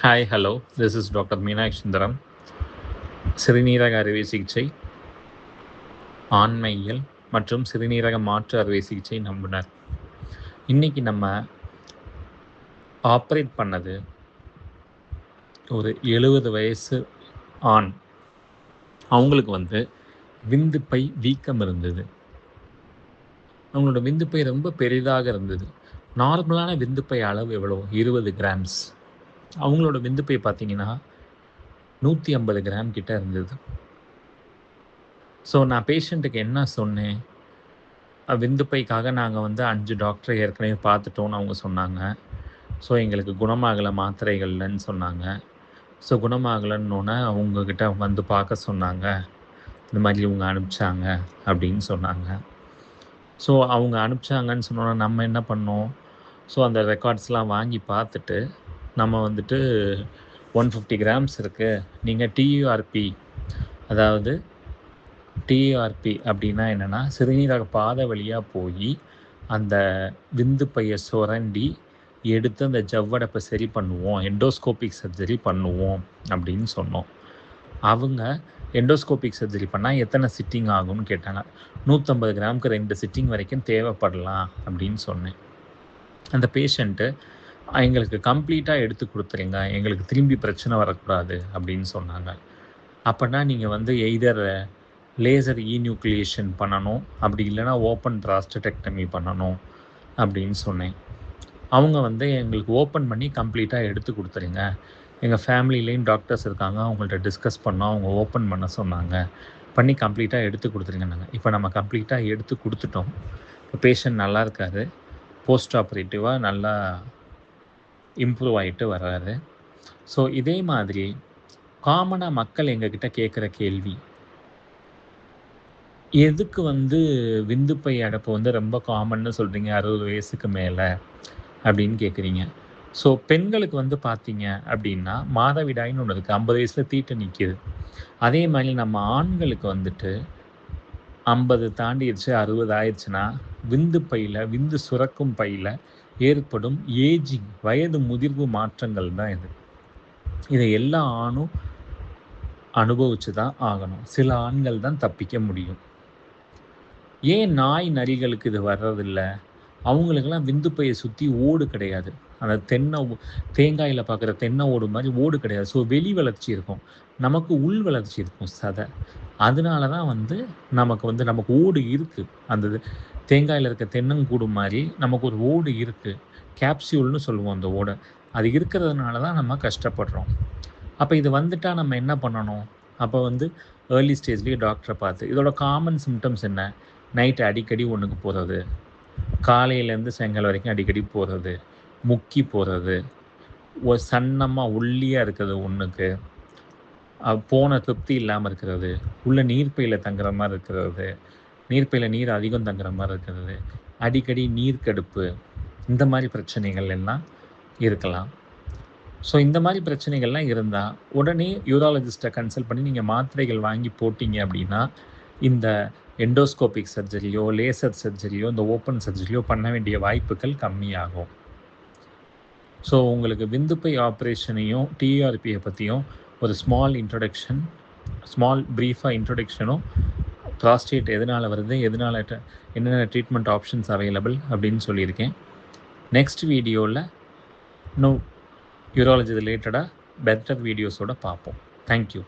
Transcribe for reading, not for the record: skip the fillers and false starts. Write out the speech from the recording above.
Hi, hello. This is Dr. Meenakshi Sundaram. சிறுநீரக அறுவை சிகிச்சை, ஆண்மையியல் மற்றும் சிறுநீரக மாற்று அறுவை சிகிச்சை நிபுணர். இன்னைக்கு நம்ம ஆப்ரேட் பண்ணது ஒரு 70 வயசு ஆண். அவங்களுக்கு விந்துப்பை வீக்கம் இருந்தது. அவங்களோட விந்துப்பை ரொம்ப பெரிதாக இருந்தது. நார்மலான விந்துப்பை அளவு எவ்வளோ? 20 கிராம்ஸ். அவங்களோட விந்துப்பை பார்த்தீங்கன்னா 150 கிராம் கிட்ட இருந்தது. ஸோ நான் பேஷண்ட்டுக்கு என்ன சொன்னேன், விந்துப்பைக்காக நாங்கள் 5 டாக்டரை ஏற்கனவே பார்த்துட்டோன்னு அவங்க சொன்னாங்க. ஸோ எங்களுக்கு குணமாகலை மாத்திரைகள்லன்னு சொன்னாங்க. ஸோ குணமாகலைன்னொன்னே அவங்கக்கிட்ட வந்து பார்க்க சொன்னாங்க. இந்த மாதிரி இவங்க அனுப்பிச்சாங்க அப்படின்னு சொன்னாங்க. ஸோ அவங்க அனுப்பிச்சாங்கன்னு சொன்னோன்னா நம்ம என்ன பண்ணோம், ஸோ அந்த ரெக்கார்ட்ஸ்லாம் வாங்கி பார்த்துட்டு நம்ம 150 கிராம்ஸ் இருக்குது, நீங்கள் டியூஆர்பி, அதாவது டிஆர்பி அப்படின்னா என்னென்னா சிறுநீரக பாதை வழியாக போய் அந்த விந்துப்பையை சுரண்டி எடுத்து அந்த ஜவ்வடைப்பை சரி பண்ணுவோம், எண்டோஸ்கோபிக் சர்ஜரி பண்ணுவோம் அப்படின்னு சொன்னோம். அவங்க எண்டோஸ்கோபிக் சர்ஜரி பண்ணால் எத்தனை சிட்டிங் ஆகும்னு கேட்டாங்க. 150 கிராமுக்கு 2 சிட்டிங் வரைக்கும் தேவைப்படலாம் அப்படின்னு சொன்னேன். அந்த பேஷண்ட்டு எங்களுக்கு கம்ப்ளீட்டாக எடுத்து கொடுத்துருங்க, எங்களுக்கு திரும்பி பிரச்சனை வரக்கூடாது அப்படின்னு சொன்னாங்க. அப்போனா நீங்கள் எய்தர் லேசர் ஈநியூக்ளியேஷன் பண்ணணும், அப்படி இல்லைனா ஓப்பன் ப்ராஸ்டடெக்டமி பண்ணணும் அப்படின்னு சொன்னேன். அவங்க எங்களுக்கு ஓப்பன் பண்ணி கம்ப்ளீட்டாக எடுத்து கொடுத்துருங்க, எங்கள் ஃபேமிலிலேயும் டாக்டர்ஸ் இருக்காங்க, அவங்கள்ட்ட டிஸ்கஸ் பண்ணோம், அவங்க ஓப்பன் பண்ண சொன்னாங்க, பண்ணி கம்ப்ளீட்டாக எடுத்து கொடுத்துருங்கன்னாங்க. இப்போ நம்ம கம்ப்ளீட்டாக எடுத்து கொடுத்துட்டோம். இப்போ பேஷண்ட் நல்லா இருக்கார், போஸ்ட் ஆப்ரேட்டிவாக நல்லா இம்ப்ரூவ் ஆகிட்டு வர்றாரு. ஸோ இதே மாதிரி காமனாக மக்கள் எங்ககிட்ட கேட்குற கேள்வி, எதுக்கு விந்துப்பை அடைப்பு ரொம்ப காமன்னு சொல்கிறீங்க 60 வயசுக்கு மேலே அப்படின்னு கேட்குறீங்க. ஸோ பெண்களுக்கு பார்த்தீங்க அப்படின்னா மாதவிடாயின்னு ஒன்று இருக்குது, 50 வயசில் தீட்டு நிற்கிது. அதே மாதிரி நம்ம ஆண்களுக்கு 50 தாண்டிடுச்சு, 60 ஆயிடுச்சுன்னா விந்துப்பையில், விந்து சுரக்கும் பையில் ஏற்படும் ஏஜிங், வயது முதிர்வு மாற்றங்கள் தான் இது. இதை எல்லா ஆணும் அனுபவிச்சு தான் ஆகணும். சில ஆண்கள் தான் தப்பிக்க முடியும். ஏன் நாய் நரிகளுக்கு இது வர்றதில்லை? அவங்களுக்கெல்லாம் விந்துப்பையை சுற்றி ஓடு கிடையாது. அந்த தேங்காயில் பார்க்குற தென்னை ஓடு மாதிரி ஓடு கிடையாது. ஸோ வெளி வளர்ச்சி இருக்கும், நமக்கு உள் வளர்ச்சி இருக்கும், சதை. அதனால தான் நமக்கு ஓடு இருக்குது. அந்த தேங்காயில் இருக்க தென்னங்கூடு மாதிரி நமக்கு ஒரு ஓடு இருக்குது, கேப்சியூல்னு சொல்லுவோம் அந்த ஓடை. அது இருக்கிறதுனால தான் நம்ம கஷ்டப்படுறோம். அப்போ இது வந்துட்டால் நம்ம என்ன பண்ணணும்? அப்போ ஏர்லி ஸ்டேஜ்லேயே டாக்டரை பார்த்து, இதோட காமன் சிம்டம்ஸ் என்ன? நைட்டு அடிக்கடி ஒன்றுக்கு போகிறது, காலையிலேருந்து சாயங்காலம் வரைக்கும் அடிக்கடி போகிறது, முக்கி போகிறது, ஒரு சன்னமாக ஒல்லியாக இருக்கிறது ஒன்றுக்கு, போன திருப்தி இல்லாமல் இருக்கிறது, உள்ள நீர்ப்பையில் தங்குற மாதிரி இருக்கிறது, நீர்ப்பையில் நீர் அதிகம் தங்குற மாதிரி இருக்கிறது, அடிக்கடி நீர்க்கடுப்பு, இந்த மாதிரி பிரச்சனைகள் எல்லாம் இருக்கலாம். ஸோ இந்த மாதிரி பிரச்சனைகள்லாம் இருந்தால் உடனே யூராலஜிஸ்ட்டை கன்சல்ட் பண்ணி நீங்கள் மாத்திரைகள் வாங்கி போட்டிங்க அப்படின்னா இந்த எண்டோஸ்கோபிக் சர்ஜரியோ, லேசர் சர்ஜரியோ, இந்த ஓப்பன் சர்ஜரியோ பண்ண வேண்டிய வாய்ப்புகள் கம்மியாகும். ஸோ உங்களுக்கு விந்துப்பை ஆப்ரேஷனையும் டிஆர்பியை பற்றியும் ஒரு ஸ்மால் ப்ரீஃபாக இன்ட்ரொடக்ஷனும், ப்ராஸ்டேட் எதனால் வருது, எதனால் என்னென்ன ட்ரீட்மெண்ட் ஆப்ஷன்ஸ் அவைலபிள் அப்படின்னு சொல்லியிருக்கேன். நெக்ஸ்ட் வீடியோவில் இன்னும் யூராலஜி ரிலேட்டடாக பெட்டர் வீடியோஸோடு பார்ப்போம். தேங்க்யூ.